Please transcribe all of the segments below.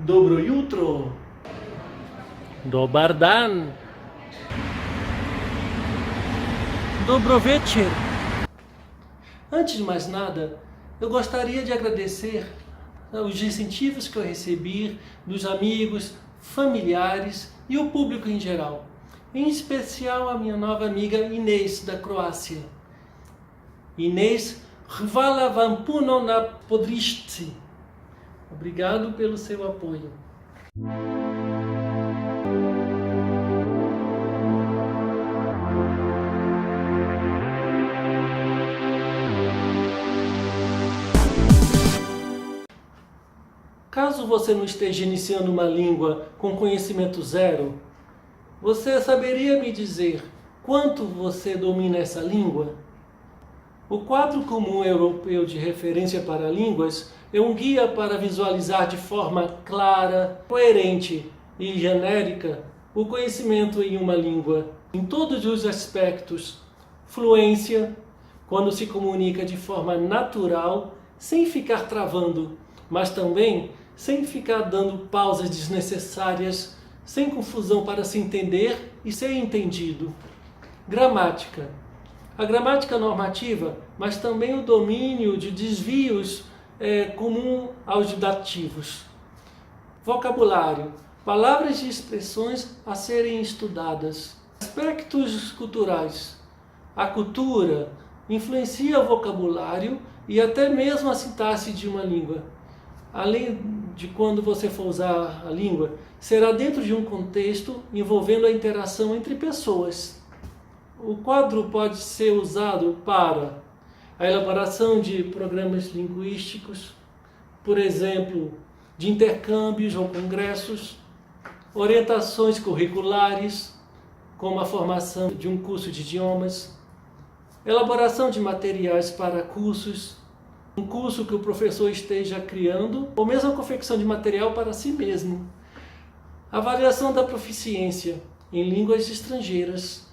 Dobro jutro. Dobar dan. Dobro večer. Antes de mais nada, eu gostaria de agradecer os incentivos que eu recebi dos amigos, familiares e o público em geral. Em especial a minha nova amiga Inês, da Croácia. Inês, hvala vam puno na podršci. Obrigado pelo seu apoio. Caso você não esteja iniciando uma língua com conhecimento zero, você saberia me dizer quanto você domina essa língua? O Quadro Comum Europeu de Referência para Línguas é um guia para visualizar de forma clara, coerente e genérica o conhecimento em uma língua, em todos os aspectos: fluência, quando se comunica de forma natural, sem ficar travando, mas também sem ficar dando pausas desnecessárias, sem confusão para se entender e ser entendido. Gramática. A gramática normativa, mas também o domínio de desvios comum aos dativos. Vocabulário. Palavras e expressões a serem estudadas. Aspectos culturais. A cultura influencia o vocabulário e até mesmo a sintaxe de uma língua. Além de quando você for usar a língua, será dentro de um contexto envolvendo a interação entre pessoas. O quadro pode ser usado para a elaboração de programas linguísticos, por exemplo, de intercâmbios ou congressos, orientações curriculares, como a formação de um curso de idiomas, elaboração de materiais para cursos, um curso que o professor esteja criando, ou mesmo a confecção de material para si mesmo. Avaliação da proficiência em línguas estrangeiras.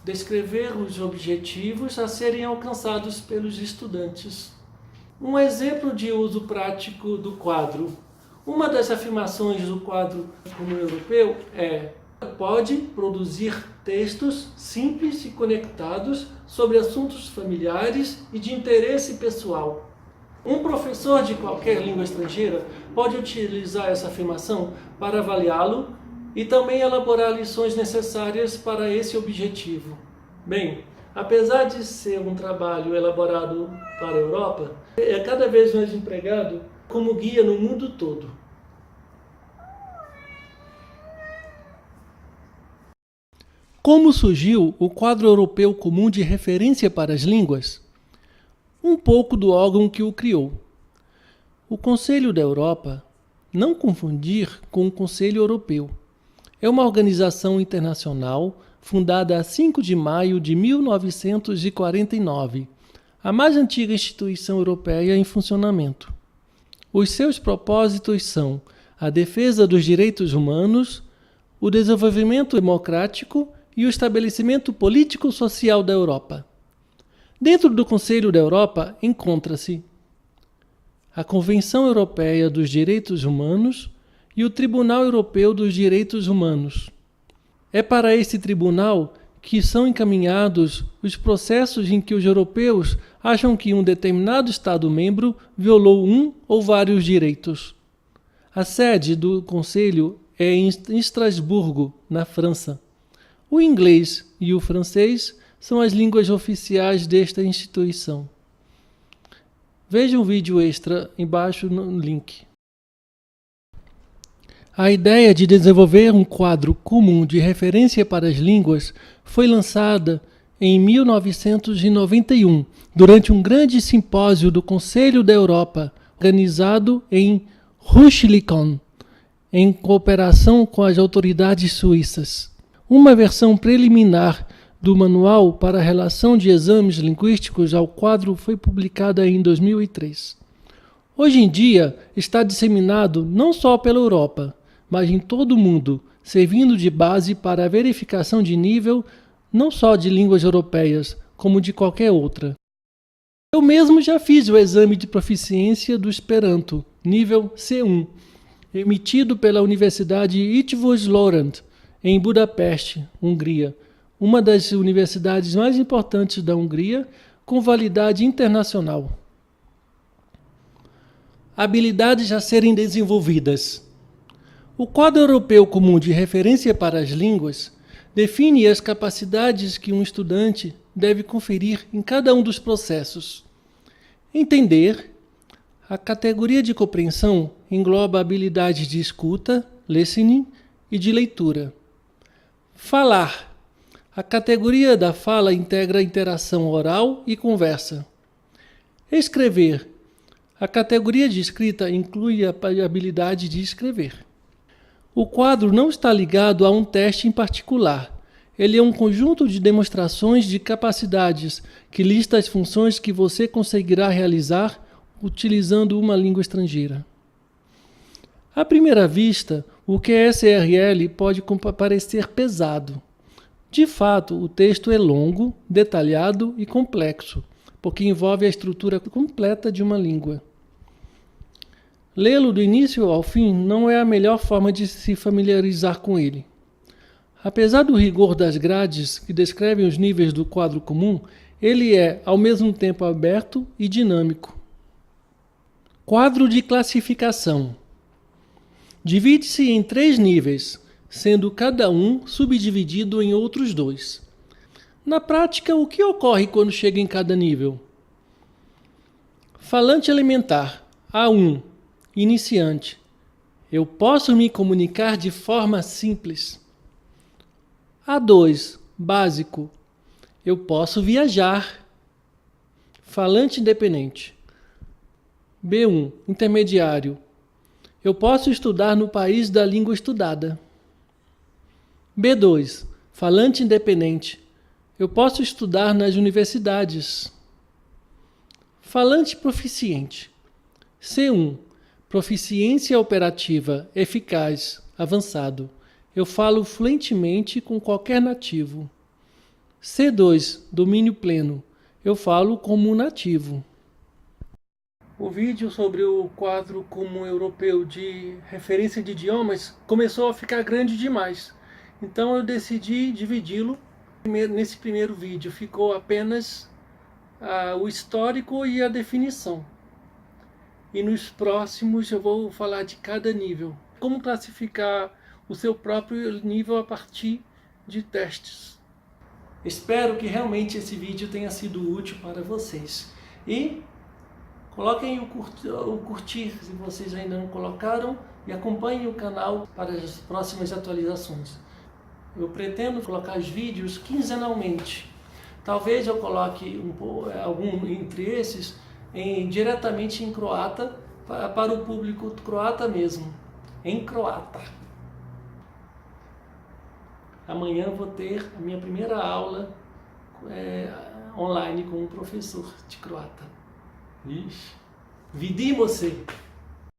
Descrever os objetivos a serem alcançados pelos estudantes. Um exemplo de uso prático do quadro. Uma das afirmações do Quadro Comum Europeu é: pode produzir textos simples e conectados sobre assuntos familiares e de interesse pessoal. Um professor de qualquer língua estrangeira pode utilizar essa afirmação para avaliá-lo e também elaborar lições necessárias para esse objetivo. Bem, apesar de ser um trabalho elaborado para a Europa, é cada vez mais empregado como guia no mundo todo. Como surgiu o Quadro Europeu Comum de Referência para as Línguas? Um pouco do órgão que o criou. O Conselho da Europa, não confundir com o Conselho Europeu, é uma organização internacional fundada a 5 de maio de 1949, a mais antiga instituição europeia em funcionamento. Os seus propósitos são a defesa dos direitos humanos, o desenvolvimento democrático e o estabelecimento político-social da Europa. Dentro do Conselho da Europa encontra-se a Convenção Europeia dos Direitos Humanos e o Tribunal Europeu dos Direitos Humanos. É para esse tribunal que são encaminhados os processos em que os europeus acham que um determinado Estado-membro violou um ou vários direitos. A sede do Conselho é em Estrasburgo, na França. O inglês e o francês são as línguas oficiais desta instituição. Veja um vídeo extra embaixo no link. A ideia de desenvolver um quadro comum de referência para as línguas foi lançada em 1991, durante um grande simpósio do Conselho da Europa, organizado em Rüschlikon, em cooperação com as autoridades suíças. Uma versão preliminar do Manual para a Relação de Exames Linguísticos ao Quadro foi publicada em 2003. Hoje em dia, está disseminado não só pela Europa, mas em todo o mundo, servindo de base para a verificação de nível não só de línguas europeias, como de qualquer outra. Eu mesmo já fiz o exame de proficiência do Esperanto, nível C1, emitido pela Universidade Eötvös Loránd, em Budapeste, Hungria, uma das universidades mais importantes da Hungria, com validade internacional. Habilidades a serem desenvolvidas. O Quadro Europeu Comum de Referência para as Línguas define as capacidades que um estudante deve conferir em cada um dos processos. Entender. A categoria de compreensão engloba habilidades de escuta, listening, e de leitura. Falar. A categoria da fala integra a interação oral e conversa. Escrever. A categoria de escrita inclui a habilidade de escrever. O quadro não está ligado a um teste em particular. Ele é um conjunto de demonstrações de capacidades que lista as funções que você conseguirá realizar utilizando uma língua estrangeira. À primeira vista, o QSRL pode parecer pesado. De fato, o texto é longo, detalhado e complexo, porque envolve a estrutura completa de uma língua. Lê-lo do início ao fim não é a melhor forma de se familiarizar com ele. Apesar do rigor das grades que descrevem os níveis do quadro comum, ele é, ao mesmo tempo, aberto e dinâmico. Quadro de classificação. Divide-se em 3 níveis, sendo cada um subdividido em outros 2. Na prática, o que ocorre quando chega em cada nível? Falante elementar, A1. Iniciante. Eu posso me comunicar de forma simples. A2. Básico. Eu posso viajar. Falante independente. B1. Intermediário. Eu posso estudar no país da língua estudada. B2. Falante independente. Eu posso estudar nas universidades. Falante proficiente. C1. Proficiência operativa, eficaz, avançado. Eu falo fluentemente com qualquer nativo. C2. Domínio pleno. Eu falo como um nativo. O vídeo sobre o quadro comum europeu de referência de idiomas começou a ficar grande demais. Então eu decidi dividi-lo. Nesse primeiro vídeo ficou apenas o histórico e a definição. E nos próximos eu vou falar de cada nível. Como classificar o seu próprio nível a partir de testes. Espero que realmente esse vídeo tenha sido útil para vocês. E coloquem o curtir se vocês ainda não colocaram e acompanhem o canal para as próximas atualizações. Eu pretendo colocar os vídeos quinzenalmente. Talvez eu coloque algum entre esses diretamente em croata, para o público croata mesmo, em croata. Amanhã vou ter a minha primeira aula online com um professor de croata. Vidimo se!